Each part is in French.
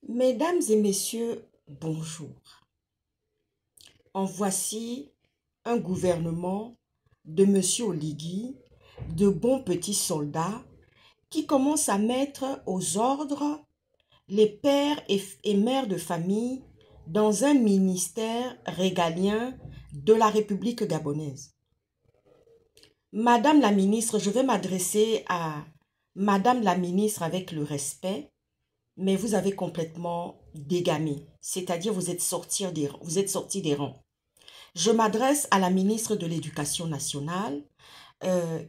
Mesdames et messieurs, bonjour. En voici un gouvernement de M. Oligui, de bons petits soldats, qui commence à mettre aux ordres les pères et mères de famille dans un ministère régalien de la République gabonaise. Madame la ministre, je vais m'adresser à Madame la ministre avec le respect, mais vous avez complètement dégamé, c'est-à-dire vous êtes sortis des rangs. Je m'adresse à la ministre de l'Éducation nationale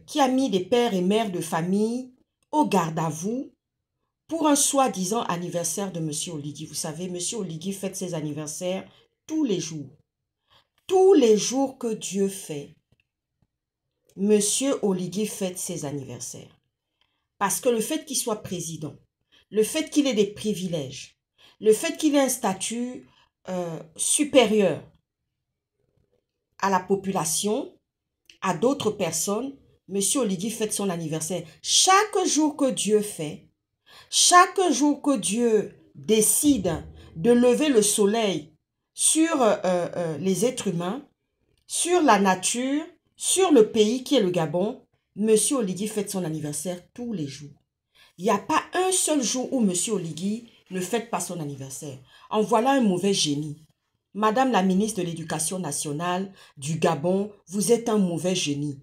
qui a mis des pères et mères de famille au garde à vous pour un soi-disant anniversaire de M. Oligui. Vous savez, M. Oligui fête ses anniversaires tous les jours. Tous les jours que Dieu fait, M. Oligui fête ses anniversaires. Parce que le fait qu'il soit président, le fait qu'il ait des privilèges, le fait qu'il ait un statut supérieur à la population, à d'autres personnes, M. Oligui fête son anniversaire. Chaque jour que Dieu fait, chaque jour que Dieu décide de lever le soleil sur les êtres humains, sur la nature, sur le pays qui est le Gabon, M. Oligui fête son anniversaire tous les jours. Il n'y a pas un seul jour où M. Oligui ne fête pas son anniversaire. En voilà un mauvais génie. Madame la ministre de l'Éducation nationale du Gabon, vous êtes un mauvais génie.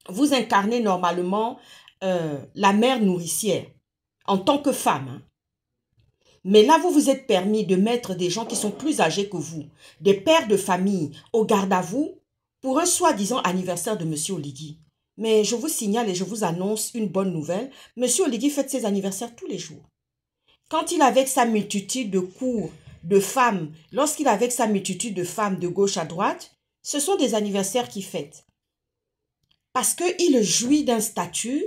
Vous incarnez normalement la mère nourricière en tant que femme. Hein. Mais là, vous vous êtes permis de mettre des gens qui sont plus âgés que vous, des pères de famille, au garde à vous pour un soi-disant anniversaire de M. Oligui. Mais je vous signale et je vous annonce une bonne nouvelle. M. Oligui fête ses anniversaires tous les jours. Quand il est avec sa multitude de cours de femmes, lorsqu'il est avec sa multitude de femmes de gauche à droite, ce sont des anniversaires qu'il fête. Parce qu'il jouit d'un statut,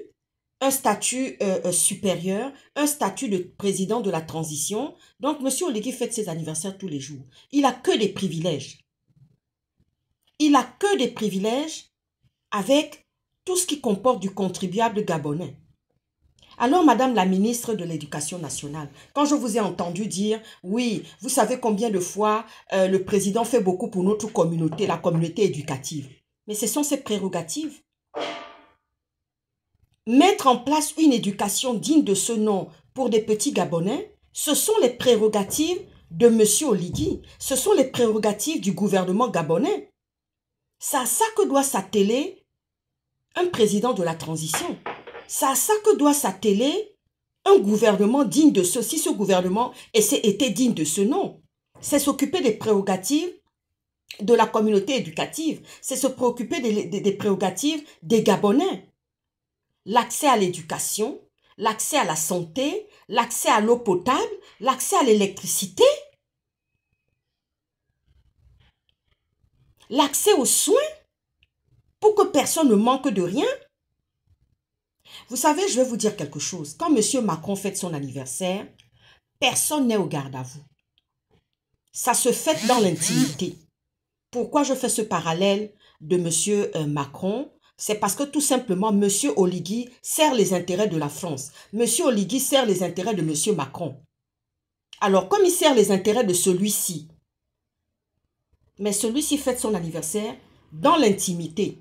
supérieur, un statut de président de la transition. Donc, M. Oligui fête ses anniversaires tous les jours. Il n'a que des privilèges. Il n'a que des privilèges avec tout ce qui comporte du contribuable gabonais. Alors, Madame la ministre de l'Éducation nationale, quand je vous ai entendu dire, oui, vous savez combien de fois le président fait beaucoup pour notre communauté, la communauté éducative. Mais ce sont ses prérogatives. Mettre en place une éducation digne de ce nom pour des petits Gabonais, ce sont les prérogatives de M. Oligui. Ce sont les prérogatives du gouvernement gabonais. C'est à ça que doit s'atteler un président de la transition. C'est à ça que doit s'atteler un gouvernement digne de ce. Si ce gouvernement était digne de ce nom, c'est s'occuper des prérogatives de la communauté éducative. C'est se préoccuper des prérogatives des Gabonais. L'accès à l'éducation, l'accès à la santé, l'accès à l'eau potable, l'accès à l'électricité, l'accès aux soins pour que personne ne manque de rien. Vous savez, je vais vous dire quelque chose. Quand M. Macron fête son anniversaire, personne n'est au garde à vous. Ça se fête dans l'intimité. Pourquoi je fais ce parallèle de M. Macron? C'est parce que tout simplement, M. Oligui sert les intérêts de la France. M. Oligui sert les intérêts de M. Macron. Alors, comme il sert les intérêts de celui-ci, mais celui-ci fête son anniversaire dans l'intimité,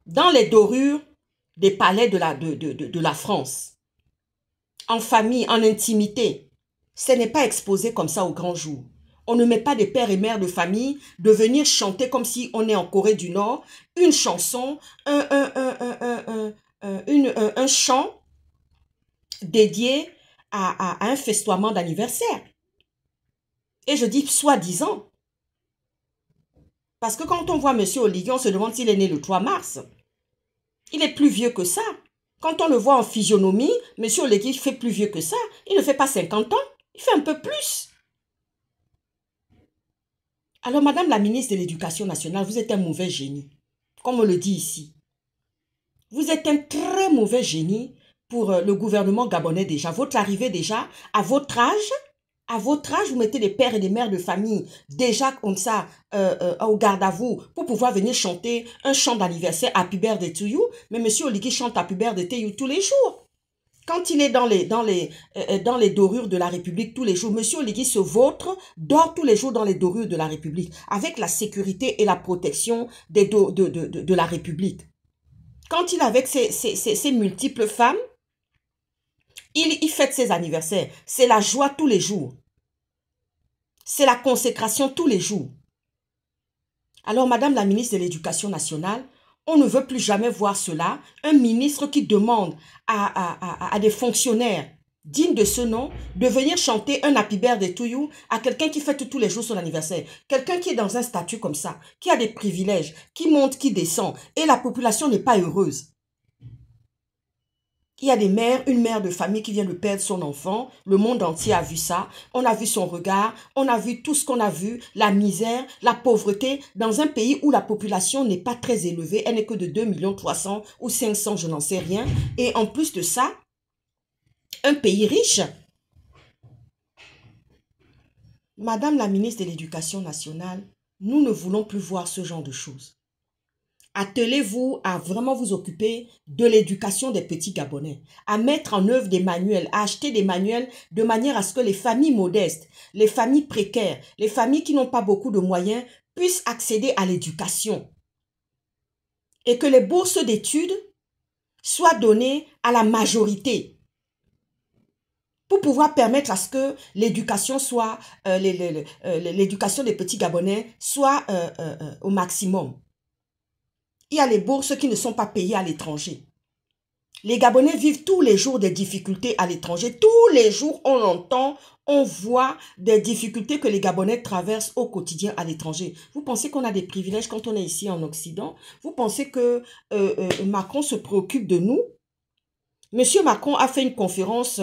dans les dorures des palais de la France, en famille, en intimité. Ce n'est pas exposé comme ça au grand jour. On ne met pas des pères et mères de famille de venir chanter comme si on est en Corée du Nord, une chanson, un chant dédié à un festoiement d'anniversaire. Et je dis soi-disant. Parce que quand on voit M. Oligui, on se demande s'il est né le 3 mars. Il est plus vieux que ça. Quand on le voit en physionomie, M. Oligui fait plus vieux que ça. Il ne fait pas 50 ans, il fait un peu plus. Alors, Madame la ministre de l'Éducation nationale, vous êtes un mauvais génie, comme on le dit ici. Vous êtes un très mauvais génie pour le gouvernement gabonais déjà. Votre arrivée déjà, à votre âge, vous mettez des pères et des mères de famille déjà comme ça au garde à vous pour pouvoir venir chanter un chant d'anniversaire Happy Birthday to you. Mais M. Oligui chante Happy Birthday to you tous les jours. Quand il est dans les dorures de la République tous les jours, M. Oligui se vautre, dort tous les jours dans les dorures de la République, avec la sécurité et la protection de la République. Quand il est avec ses multiples femmes, il fête ses anniversaires. C'est la joie tous les jours. C'est la consécration tous les jours. Alors, Madame la ministre de l'Éducation nationale, on ne veut plus jamais voir cela. Un ministre qui demande à des fonctionnaires dignes de ce nom de venir chanter un Happy Birthday to you à quelqu'un qui fête tous les jours son anniversaire. Quelqu'un qui est dans un statut comme ça, qui a des privilèges, qui monte, qui descend, et la population n'est pas heureuse. Il y a des mères, une mère de famille qui vient de perdre son enfant. Le monde entier a vu ça. On a vu son regard. On a vu tout ce qu'on a vu. La misère, la pauvreté. Dans un pays où la population n'est pas très élevée. Elle n'est que de 2,3 millions ou 500, je n'en sais rien. Et en plus de ça, un pays riche. Madame la ministre de l'Éducation nationale, nous ne voulons plus voir ce genre de choses. Attelez-vous à vraiment vous occuper de l'éducation des petits Gabonais, à mettre en œuvre des manuels, à acheter des manuels de manière à ce que les familles modestes, les familles précaires, les familles qui n'ont pas beaucoup de moyens puissent accéder à l'éducation. Et que les bourses d'études soient données à la majorité pour pouvoir permettre à ce que l'éducation soit, l'éducation des petits Gabonais soit au maximum. Il y a les bourses qui ne sont pas payées à l'étranger. Les Gabonais vivent tous les jours des difficultés à l'étranger. Tous les jours, on entend, on voit des difficultés que les Gabonais traversent au quotidien à l'étranger. Vous pensez qu'on a des privilèges quand on est ici en Occident? Vous pensez que Macron se préoccupe de nous? Monsieur Macron a fait une conférence,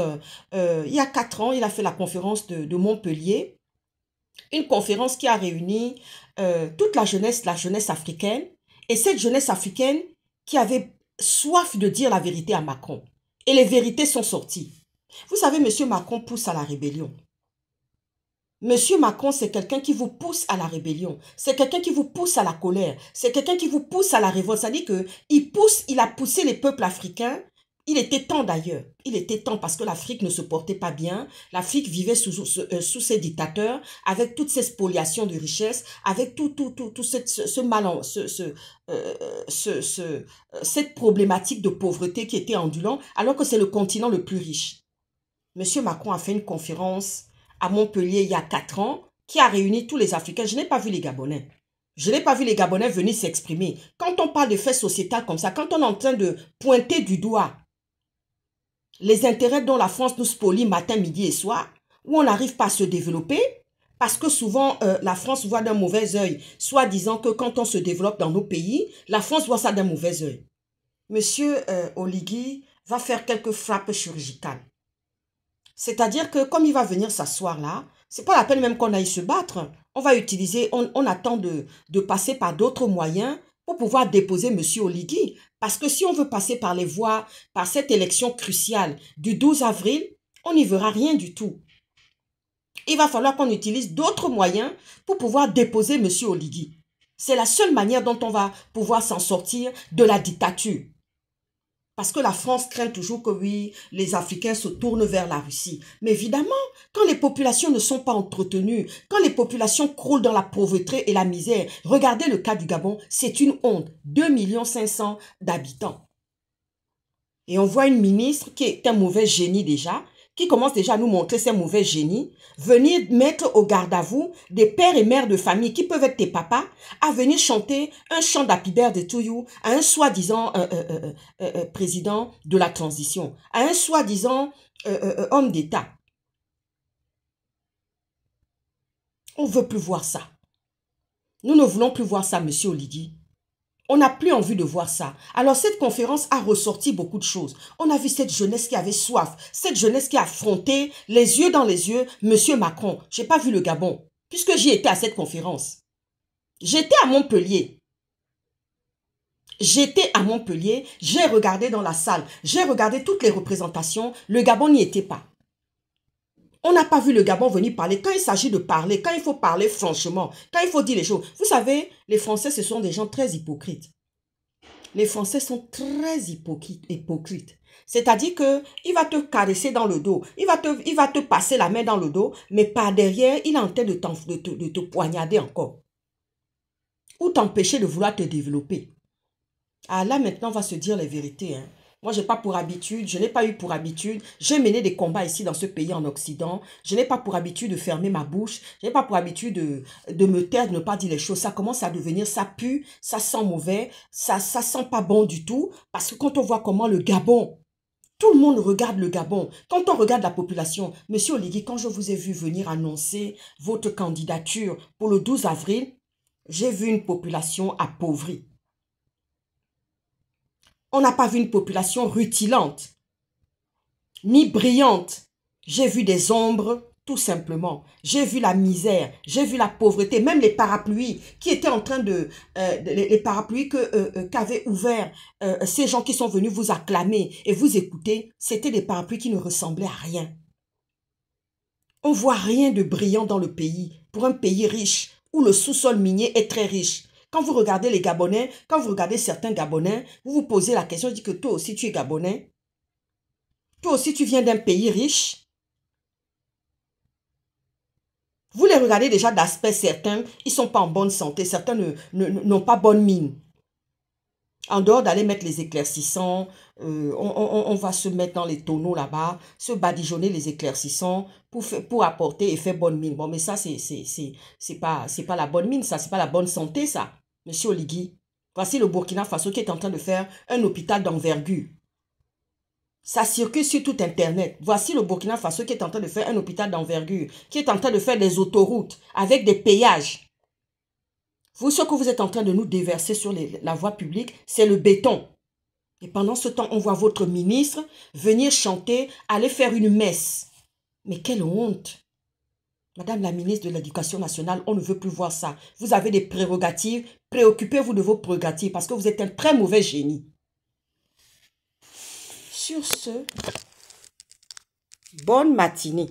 il y a 4 ans, il a fait la conférence de Montpellier. Une conférence qui a réuni toute la jeunesse africaine. Et cette jeunesse africaine qui avait soif de dire la vérité à Macron. Et les vérités sont sorties. Vous savez, M. Macron pousse à la rébellion. M. Macron, c'est quelqu'un qui vous pousse à la rébellion. C'est quelqu'un qui vous pousse à la colère. C'est quelqu'un qui vous pousse à la révolte. C'est-à-dire qu'il a poussé les peuples africains. Il était temps d'ailleurs. Il était temps parce que l'Afrique ne se portait pas bien. L'Afrique vivait sous ses dictateurs, avec toutes ces spoliations de richesses, avec cette problématique de pauvreté qui était ondulante, alors que c'est le continent le plus riche. Monsieur Macron a fait une conférence à Montpellier il y a 4 ans qui a réuni tous les Africains. Je n'ai pas vu les Gabonais. Je n'ai pas vu les Gabonais venir s'exprimer. Quand on parle de faits sociétals comme ça, quand on est en train de pointer du doigt les intérêts dont la France nous spolie matin, midi et soir, où on n'arrive pas à se développer, parce que souvent la France voit d'un mauvais œil, soit disant que quand on se développe dans nos pays, la France voit ça d'un mauvais œil. Monsieur Oligui va faire quelques frappes chirurgicales. C'est-à-dire que comme il va venir s'asseoir là, c'est pas la peine même qu'on aille se battre. On va utiliser, on attend de passer par d'autres moyens pour pouvoir déposer M. Oligui. Parce que si on veut passer par les voies, par cette élection cruciale du 12 avril, on n'y verra rien du tout. Il va falloir qu'on utilise d'autres moyens pour pouvoir déposer M. Oligui. C'est la seule manière dont on va pouvoir s'en sortir de la dictature. Parce que la France craint toujours que oui, les Africains se tournent vers la Russie. Mais évidemment, quand les populations ne sont pas entretenues, quand les populations croulent dans la pauvreté et la misère, regardez le cas du Gabon, c'est une honte. 2,5 millions d'habitants. Et on voit une ministre qui est un mauvais génie déjà, qui commence déjà à nous montrer ses mauvais génies, venir mettre au garde à vous des pères et mères de famille qui peuvent être tes papas, à venir chanter un chant d'Happy Birthday to you à un soi-disant président de la transition, à un soi-disant homme d'État. On ne veut plus voir ça. Nous ne voulons plus voir ça, monsieur Oligui. On n'a plus envie de voir ça. Alors cette conférence a ressorti beaucoup de choses. On a vu cette jeunesse qui avait soif, cette jeunesse qui a affronté les yeux dans les yeux monsieur Macron. Je n'ai pas vu le Gabon, puisque j'y étais à cette conférence. J'étais à Montpellier. J'étais à Montpellier, j'ai regardé dans la salle, j'ai regardé toutes les représentations, le Gabon n'y était pas. On n'a pas vu le Gabon venir parler. Quand il s'agit de parler, quand il faut parler franchement, quand il faut dire les choses. Vous savez, les Français, ce sont des gens très hypocrites. les Français sont très hypocrites. C'est-à-dire qu'il va te caresser dans le dos, il va te passer la main dans le dos, mais par derrière, il est en train de te poignarder encore. Ou t'empêcher de vouloir te développer. Ah là, maintenant, on va se dire les vérités. Hein. Moi, je n'ai pas pour habitude, je n'ai pas eu pour habitude, j'ai mené des combats ici dans ce pays en Occident, je n'ai pas pour habitude de fermer ma bouche, je n'ai pas pour habitude de me taire, de ne pas dire les choses. Ça commence à devenir, ça pue, ça sent mauvais, ça sent pas bon du tout. Parce que quand on voit comment le Gabon, tout le monde regarde le Gabon. Quand on regarde la population, Monsieur Oligui, quand je vous ai vu venir annoncer votre candidature pour le 12 avril, j'ai vu une population appauvrie. On n'a pas vu une population rutilante, ni brillante. J'ai vu des ombres, tout simplement. J'ai vu la misère, j'ai vu la pauvreté, même les parapluies qui étaient en train de... les parapluies qu'avaient ouvert ces gens qui sont venus vous acclamer et vous écouter, c'était des parapluies qui ne ressemblaient à rien. On ne voit rien de brillant dans le pays, pour un pays riche, où le sous-sol minier est très riche. Quand vous regardez les Gabonais, quand vous regardez certains Gabonais, vous vous posez la question, je dis que toi aussi tu es Gabonais. Toi aussi tu viens d'un pays riche. Vous les regardez déjà d'aspect, certains, ils ne sont pas en bonne santé, certains n'ont pas bonne mine. En dehors d'aller mettre les éclaircissants, on va se mettre dans les tonneaux là-bas, se badigeonner les éclaircissants pour apporter et faire bonne mine. Bon, mais ça, c'est pas la bonne mine, ça, c'est pas la bonne santé, ça. Monsieur Oligui, voici le Burkina Faso qui est en train de faire un hôpital d'envergure. Ça circule sur tout Internet. Voici le Burkina Faso qui est en train de faire un hôpital d'envergure, qui est en train de faire des autoroutes avec des péages. Vous, ce que vous êtes en train de nous déverser sur la voie publique, c'est le béton. Et pendant ce temps, on voit votre ministre venir chanter, aller faire une messe. Mais quelle honte! Madame la ministre de l'Éducation nationale, on ne veut plus voir ça. Vous avez des prérogatives, préoccupez-vous de vos prérogatives parce que vous êtes un très mauvais génie. Sur ce, bonne matinée.